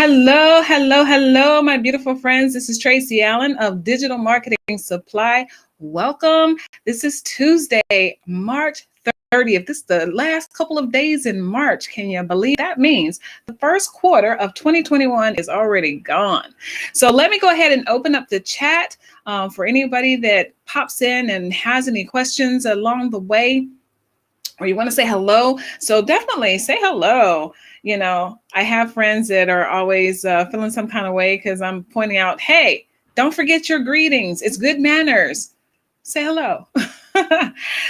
Hello, hello, hello, my beautiful friends. This is Tracy Allen of Digital Marketing Supply. Welcome. This is Tuesday, March 30th. This is the last couple of days in March. Can you believe that? Means the first quarter of 2021 is already gone. So let me go ahead and open up the chat for anybody that pops in and has any questions along the way, or you want to say hello. So definitely say hello. You know, I have friends that are always feeling some kind of way because I'm pointing out, hey, don't forget your greetings. It's good manners. Say hello.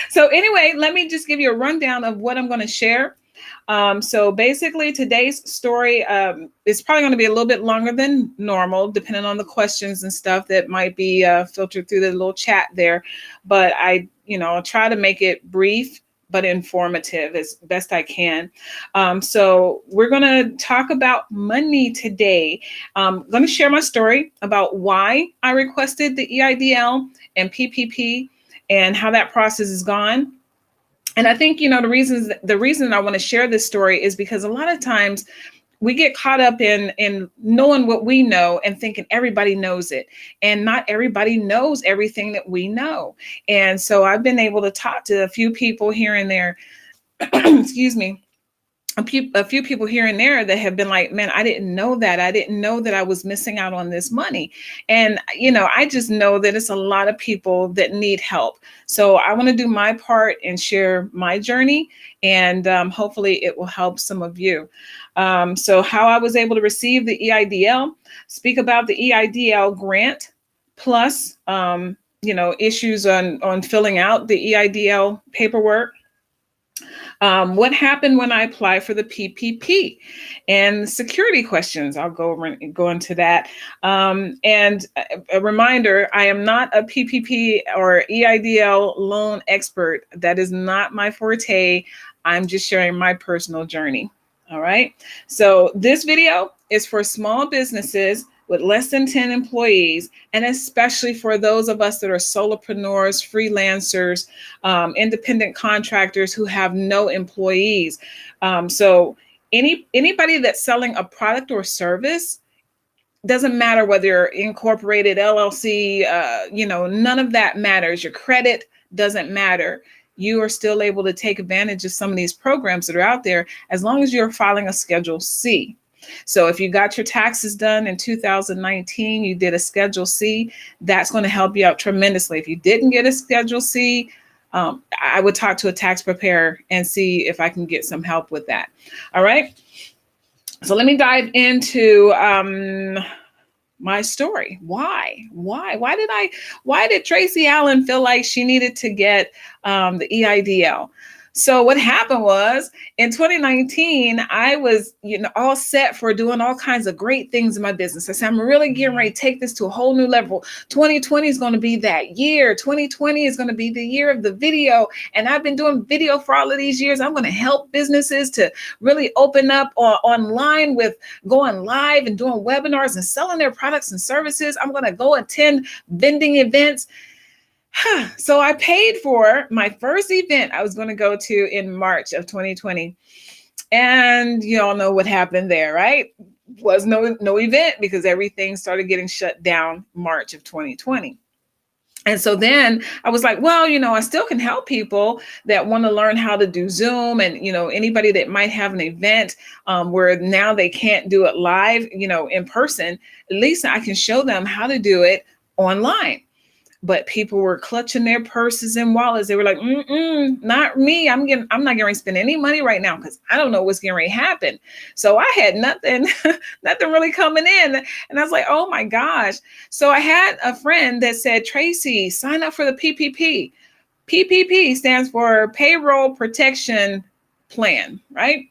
So anyway, let me just give you a rundown of what I'm going to share. So basically today's story is probably going to be a little bit longer than normal, depending on the questions and stuff that might be filtered through the little chat there. But I'll try to make it brief but informative as best I can. So we're going to talk about money today. I'm going to share my story about why I requested the EIDL and PPP and how that process has gone. And I think, the reason I want to share this story is because a lot of times we get caught up in knowing what we know and thinking everybody knows it. And not everybody knows everything that we know. And so I've been able to talk to a few people here and there, excuse me, a few people here and there that have been like, man, I didn't know that. I didn't know that I was missing out on this money. And, I just know that it's a lot of people that need help. So I want to do my part and share my journey, and hopefully it will help some of you. So how I was able to receive the EIDL, speak about the EIDL grant, plus, issues on filling out the EIDL paperwork. What happened when I applied for the PPP, and security questions. I'll go into that. And a reminder, I am not a PPP or EIDL loan expert. That is not my forte. I'm just sharing my personal journey. All right. So this video is for small businesses with less than 10 employees, and especially for those of us that are solopreneurs, freelancers, independent contractors who have no employees. So anybody that's selling a product or service, doesn't matter whether you're incorporated, LLC, none of that matters. Your credit doesn't matter. You are still able to take advantage of some of these programs that are out there as long as you're filing a Schedule C. So if you got your taxes done in 2019, you did a Schedule C, that's going to help you out tremendously. If you didn't get a Schedule C, I would talk to a tax preparer and see if I can get some help with that. All right. So let me dive into my story. Why did Tracy Allen feel like she needed to get the EIDL? So what happened was in 2019, I was, all set for doing all kinds of great things in my business. I said, I'm really getting ready to take this to a whole new level. 2020 is going to be that year. 2020 is going to be the year of the video. And I've been doing video for all of these years. I'm going to help businesses to really open up online with going live and doing webinars and selling their products and services. I'm going to go attend vending events. So I paid for my first event I was going to go to in March of 2020. And you all know what happened there, right? Was no event because everything started getting shut down March of 2020. And so then I was like, well, I still can help people that want to learn how to do Zoom, and, anybody that might have an event where now they can't do it live, in person. At least I can show them how to do it online. But people were clutching their purses and wallets. They were like, not me. I'm not going to spend any money right now because I don't know what's going to happen. So I had nothing really coming in. And I was like, oh my gosh. So I had a friend that said, Tracy, sign up for the PPP. PPP stands for Payroll Protection Plan, right?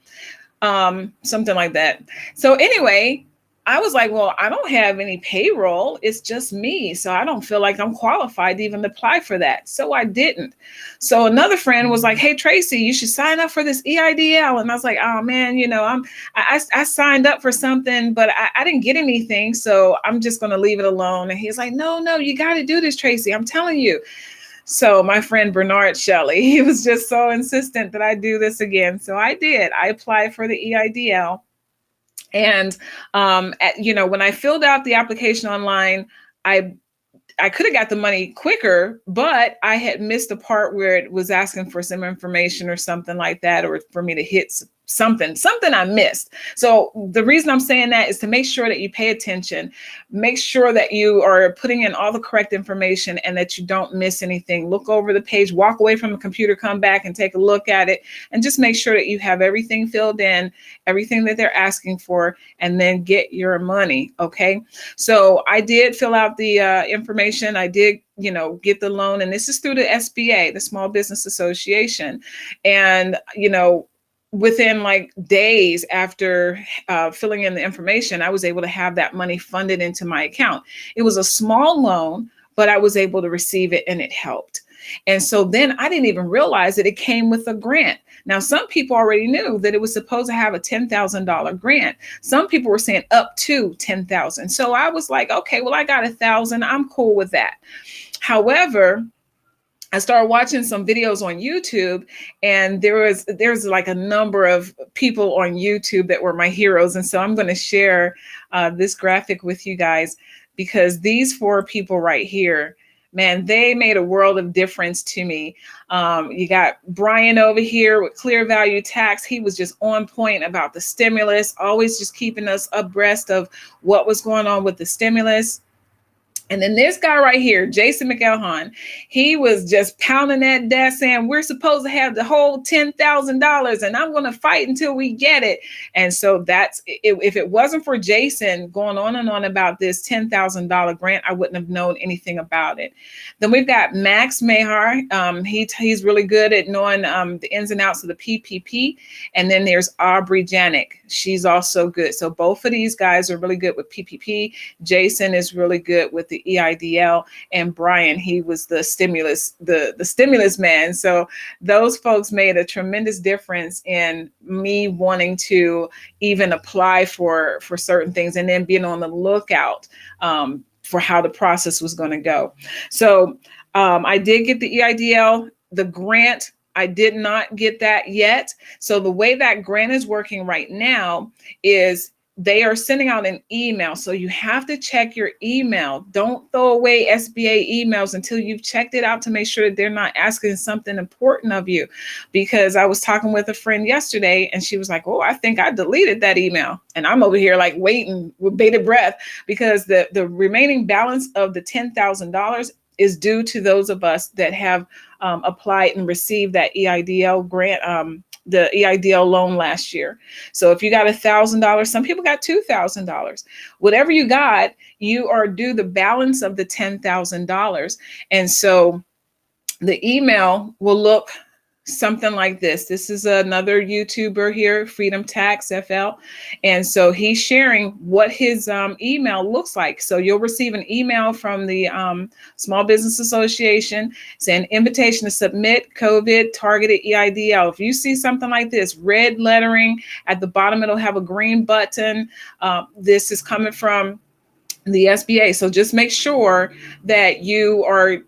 Something like that. So anyway, I was like, well, I don't have any payroll. It's just me. So I don't feel like I'm qualified to even apply for that. So I didn't. So another friend was like, hey, Tracy, you should sign up for this EIDL. And I was like, oh man, I signed up for something, but I didn't get anything. So I'm just going to leave it alone. And he's like, no, you got to do this, Tracy. I'm telling you. So my friend Bernard Shelley, he was just so insistent that I do this again. So I did. I applied for the EIDL. And when I filled out the application online, I could have got the money quicker, but I had missed the part where it was asking for some information or something like that, or for me to hit something I missed. So the reason I'm saying that is to make sure that you pay attention, make sure that you are putting in all the correct information and that you don't miss anything. Look over the page, walk away from the computer, come back and take a look at it, and just make sure that you have everything filled in, everything that they're asking for, and then get your money. Okay. So I did fill out the information. I did, get the loan, and this is through the SBA, the Small Business Association. And, within like days after filling in the information, I was able to have that money funded into my account. It was a small loan, but I was able to receive it, and it helped. And so then I didn't even realize that it came with a grant. Now, some people already knew that it was supposed to have a $10,000 grant. Some people were saying up to $10,000. So I was like, okay, well, I got $1,000. I'm cool with that. However, I started watching some videos on YouTube, and there's like a number of people on YouTube that were my heroes. And so I'm going to share this graphic with you guys, because these 4 people right here, man, they made a world of difference to me. You got Brian over here with Clear Value Tax. He was just on point about the stimulus, always just keeping us abreast of what was going on with the stimulus. And then this guy right here, Jason McElhon, he was just pounding that desk saying, we're supposed to have the whole $10,000 and I'm going to fight until we get it. And so that's, if it wasn't for Jason going on and on about this $10,000 grant, I wouldn't have known anything about it. Then we've got Max Mahar. He's really good at knowing the ins and outs of the PPP. And then there's Aubrey Janik. She's also good. So both of these guys are really good with PPP. Jason is really good with the EIDL, and Brian, he was the stimulus man. So those folks made a tremendous difference in me wanting to even apply for certain things, and then being on the lookout for how the process was going to go. So I did get the EIDL, the grant. I did not get that yet. So the way that grant is working right now is they are sending out an email. So you have to check your email. Don't throw away SBA emails until you've checked it out to make sure that they're not asking something important of you. Because I was talking with a friend yesterday, and she was like, oh, I think I deleted that email. And I'm over here like waiting with bated breath, because the remaining balance of the $10,000 is due to those of us that have applied and received that EIDL grant, the EIDL loan last year. So if you got $1,000, some people got $2,000. Whatever you got, you are due the balance of the $10,000. And so the email will look something like this. This is another YouTuber here, Freedom Tax FL. And so he's sharing what his email looks like. So you'll receive an email from the Small Business Association saying invitation to submit COVID targeted EIDL. If you see something like this, red lettering at the bottom, it'll have a green button. This is coming from the SBA. So just make sure that you are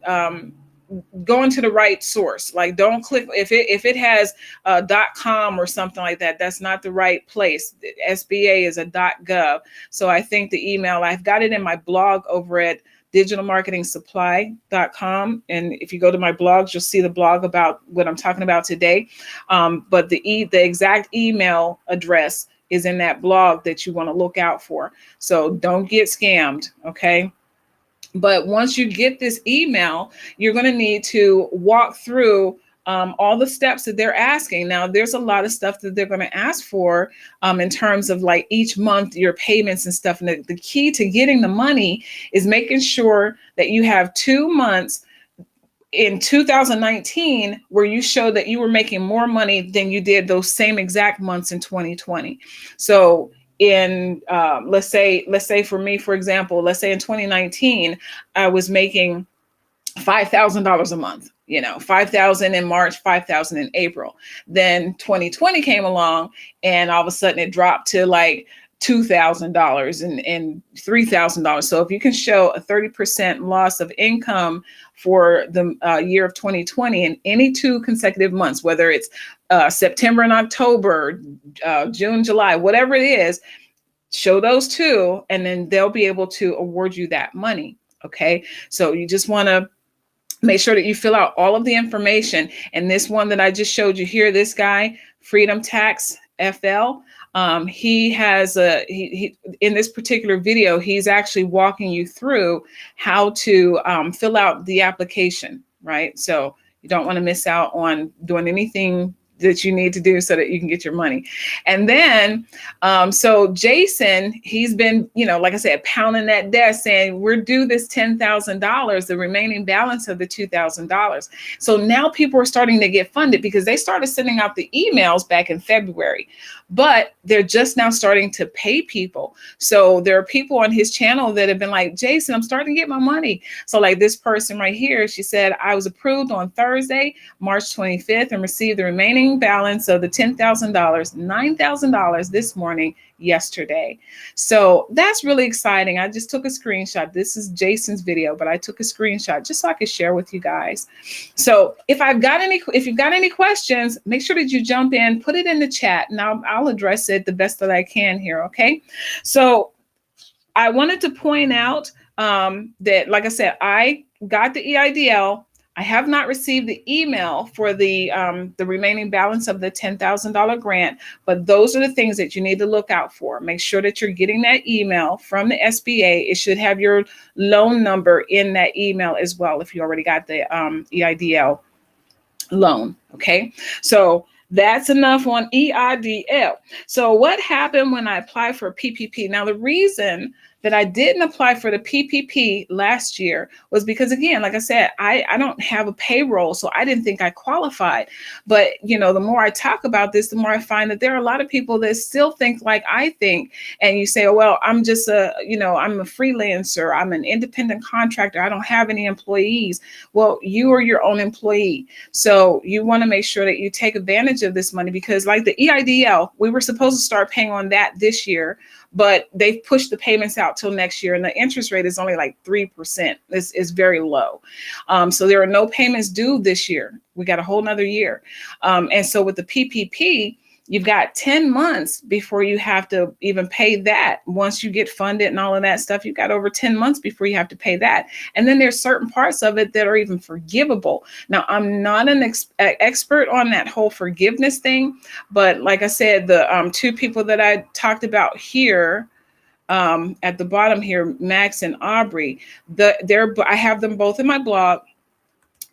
going to the right source. Like, don't click if it has .com or something like that. That's not the right place. The SBA is a .gov. So I think the email, I've got it in my blog over at digitalmarketingsupply.com. And if you go to my blogs, you'll see the blog about what I'm talking about today. But the exact email address is in that blog that you want to look out for. So don't get scammed. Okay. But once you get this email, you're going to need to walk through all the steps that they're asking. Now, there's a lot of stuff that they're going to ask for in terms of like each month, your payments and stuff. And the key to getting the money is making sure that you have 2 months in 2019 where you show that you were making more money than you did those same exact months in 2020. So in let's say for me, for example, let's say in 2019, I was making $5,000 a month, $5,000 in March, $5,000 in April. Then 2020 came along, and all of a sudden it dropped to like $2,000 and $3,000. So if you can show a 30% loss of income for the year of 2020 in any 2 consecutive months, whether it's September and October, June, July, whatever it is, show those too, and then they'll be able to award you that money. Okay. So you just want to make sure that you fill out all of the information. And this one that I just showed you here, this guy, Freedom Tax FL, he has he in this particular video, he's actually walking you through how to fill out the application, right? So you don't want to miss out on doing anything that you need to do so that you can get your money. And then, so Jason, he's been, like I said, pounding that desk saying, we're due this $10,000, the remaining balance of the $2,000. So now people are starting to get funded because they started sending out the emails back in February, but they're just now starting to pay people. So there are people on his channel that have been like, Jason, I'm starting to get my money. So like this person right here, she said, I was approved on Thursday, March 25th, and received the remaining balance of the $10,000, $9,000 this morning, yesterday. So that's really exciting. I just took a screenshot. This is Jason's video, but I took a screenshot just so I could share with you guys. So if you've got any questions, make sure that you jump in, put it in the chat, and I'll address it the best that I can here. Okay. So I wanted to point out that, like I said, I got the EIDL. I have not received the email for the remaining balance of the $10,000 grant, but those are the things that you need to look out for. Make sure that you're getting that email from the SBA. It should have your loan number in that email as well if you already got the EIDL loan. Okay, so that's enough on EIDL. So what happened when I applied for PPP? Now, the reason that I didn't apply for the PPP last year was because, again, like I said, I don't have a payroll, so I didn't think I qualified. But, the more I talk about this, the more I find that there are a lot of people that still think like I think. And you say, oh, well, I'm just I'm a freelancer. I'm an independent contractor. I don't have any employees. Well, you are your own employee. So you want to make sure that you take advantage of this money because like the EIDL, we were supposed to start paying on that this year, but they've pushed the payments out till next year, and the interest rate is only like 3%. It's very low. So there are no payments due this year. We got a whole nother year. And so with the PPP, you've got 10 months before you have to even pay that. Once you get funded and all of that stuff, you've got over 10 months before you have to pay that. And then there's certain parts of it that are even forgivable. Now, I'm not an expert on that whole forgiveness thing, but like I said, the two people that I talked about here, at the bottom here, Max and Aubrey, I have them both in my blog.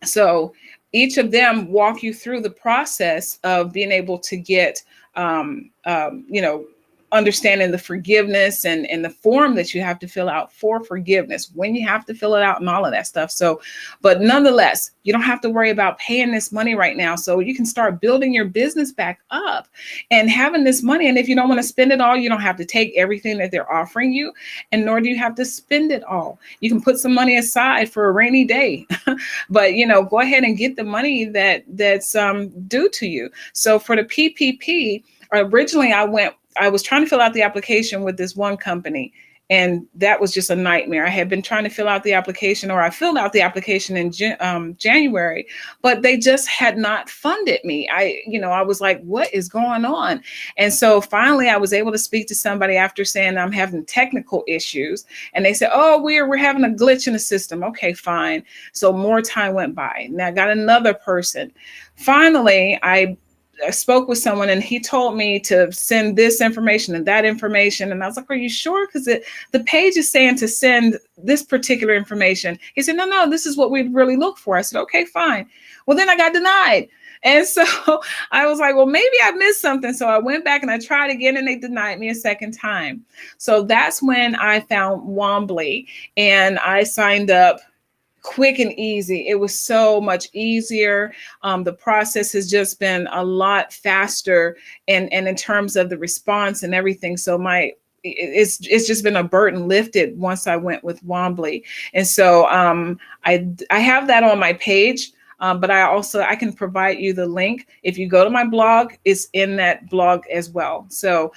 So each of them walk you through the process of being able to get, understanding the forgiveness and the form that you have to fill out for forgiveness, when you have to fill it out and all of that stuff. So, but nonetheless, you don't have to worry about paying this money right now. So you can start building your business back up and having this money. And if you don't want to spend it all, you don't have to take everything that they're offering you, and nor do you have to spend it all. You can put some money aside for a rainy day, but go ahead and get the money that's due to you. So for the PPP, originally I was trying to fill out the application with this one company, and that was just a nightmare. I had been trying to fill out the application, or I filled out the application in January, but they just had not funded me. I was like, what is going on? And so finally I was able to speak to somebody after saying I'm having technical issues. And they said, oh, we're having a glitch in the system. Okay, fine. So more time went by. Now I got another person. Finally, I spoke with someone and he told me to send this information and that information. And I was like, are you sure? Because the page is saying to send this particular information. He said, no, this is what we really look for. I said, okay, fine. Well, then I got denied. And so I was like, well, maybe I missed something. So I went back and I tried again, and they denied me a second time. So that's when I found Wombly, and I signed up. Quick and easy. It was so much easier. The process has just been a lot faster, and in terms of the response and everything. So it's just been a burden lifted once I went with Wombly. And so I have that on my page. But I can provide you the link. If you go to my blog, it's in that blog as well. So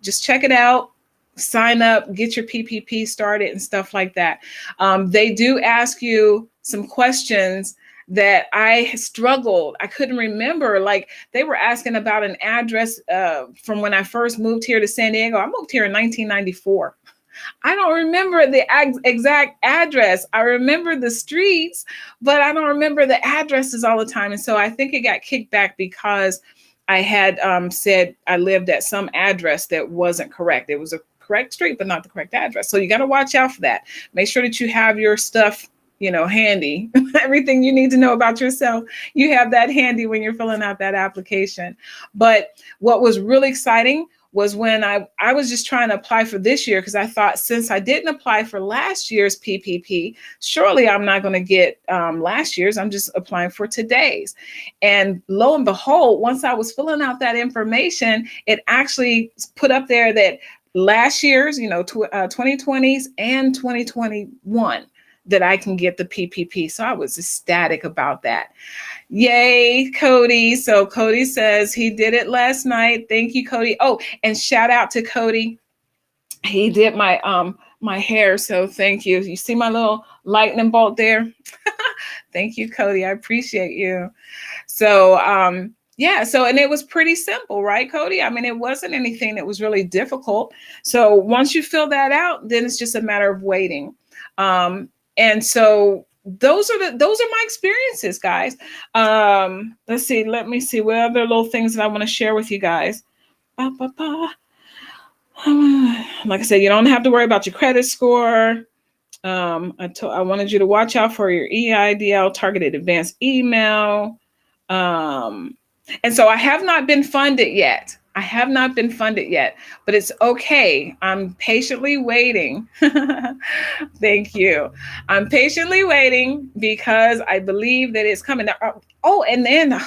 just check it out. Sign up, get your PPP started and stuff like that. They do ask you some questions that I struggled. I couldn't remember. Like, they were asking about an address from when I first moved here to San Diego. I moved here in 1994. I don't remember the exact address. I remember the streets, but I don't remember the addresses all the time. And so I think it got kicked back because I had said I lived at some address that wasn't correct. It was a correct street, but not the correct address. So you got to watch out for that. Make sure that you have your stuff, handy. Everything you need to know about yourself, you have that handy when you're filling out that application. But what was really exciting was when I was just trying to apply for this year, because I thought, since I didn't apply for last year's PPP, surely I'm not going to get last year's. I'm just applying for today's. And lo and behold, once I was filling out that information, it actually put up there that last year's, 2020s and 2021, that I can get the PPP. So I was ecstatic about that. Yay, Cody. So Cody says he did it last night. Thank you, Cody. Oh, and shout out to Cody. He did my hair. So thank you. You see my little lightning bolt there? Thank you, Cody. I appreciate you. So, yeah, so, and it was pretty simple, right, Cody? I mean, it wasn't anything that was really difficult. So once you fill that out, then it's just a matter of waiting. And so those are my experiences, guys. Let's see. Let me see what other little things that I want to share with you guys. Like I said, you don't have to worry about your credit score. I wanted you to watch out for your EIDL targeted advanced email. And so I have not been funded yet. But it's okay. I'm patiently waiting. Thank you. I'm patiently waiting because I believe that it's coming. Oh, and then I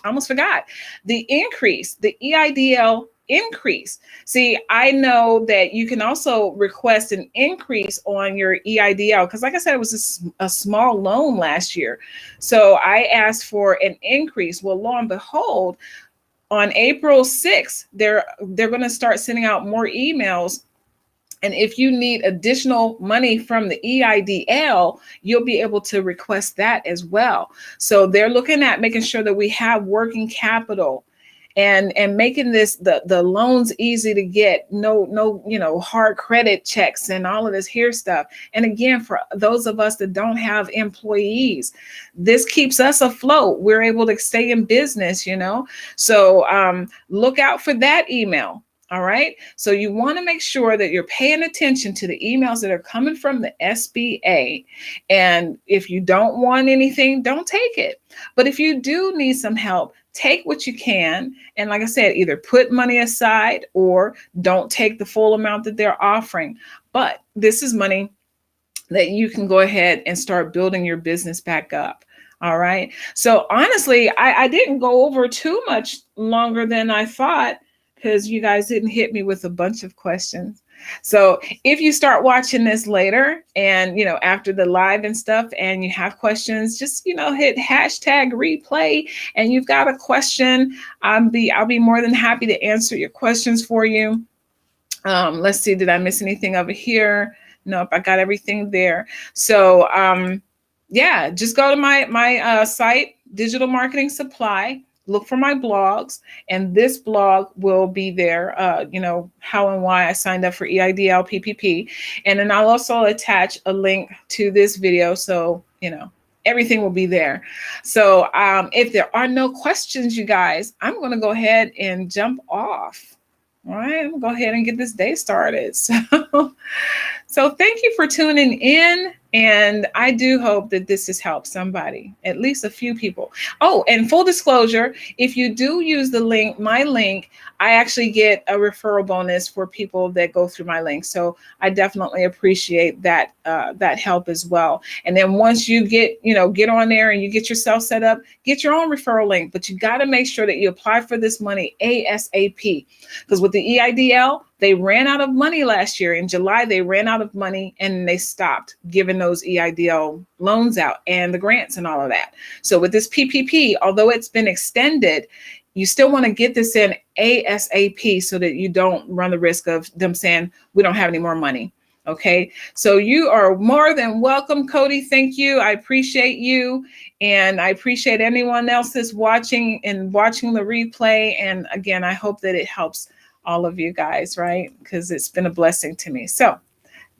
almost forgot the increase, the EIDL increase. See, I know that you can also request an increase on your EIDL because, like I said, it was a small loan last year. So I asked for an increase. Well, lo and behold, on April 6th, they're going to start sending out more emails. And if you need additional money from the EIDL, you'll be able to request that as well. So they're looking at making sure that we have working capital and making the loans easy to get. No, hard credit checks and all of this here stuff. And again, for those of us that don't have employees, this keeps us afloat. We're able to stay in business, So look out for that email. All right. So you want to make sure that you're paying attention to the emails that are coming from the SBA. And if you don't want anything, don't take it. But if you do need some help, take what you can. And like I said, either put money aside or don't take the full amount that they're offering. But this is money that you can go ahead and start building your business back up. All right. So honestly, I didn't go over too much longer than I thought, because you guys didn't hit me with a bunch of questions. So if you start watching this later and, after the live and stuff, and you have questions, just, hit hashtag replay and you've got a question. I'll be more than happy to answer your questions for you. Let's see, did I miss anything over here? Nope, I got everything there. So, yeah, just go to my site, Digital Marketing Supply. Look for my blogs, and this blog will be there, how and why I signed up for EIDL PPP. And then I'll also attach a link to this video. So, everything will be there. So if there are no questions, you guys, I'm going to go ahead and jump off. All right, I'm going to go ahead and get this day started. So thank you for tuning in. And I do hope that this has helped somebody, at least a few people. Oh, and full disclosure, if you do use the link, my link, I actually get a referral bonus for people that go through my link. So I definitely appreciate that help as well. And then once you get on there and you get yourself set up, get your own referral link. But you got to make sure that you apply for this money ASAP, because with the EIDL, they ran out of money last year. In July, they ran out of money and they stopped giving those EIDL loans out and the grants and all of that. So with this PPP, although it's been extended, you still want to get this in ASAP so that you don't run the risk of them saying, we don't have any more money. Okay, so you are more than welcome, Cody. Thank you. I appreciate you. And I appreciate anyone else that's watching and watching the replay. And again, I hope that it helps all of you guys, right? Because it's been a blessing to me. So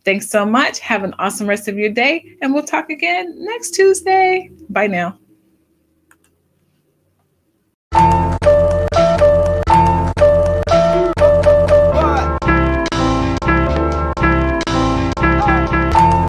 thanks so much. Have an awesome rest of your day. And we'll talk again next Tuesday. Bye now.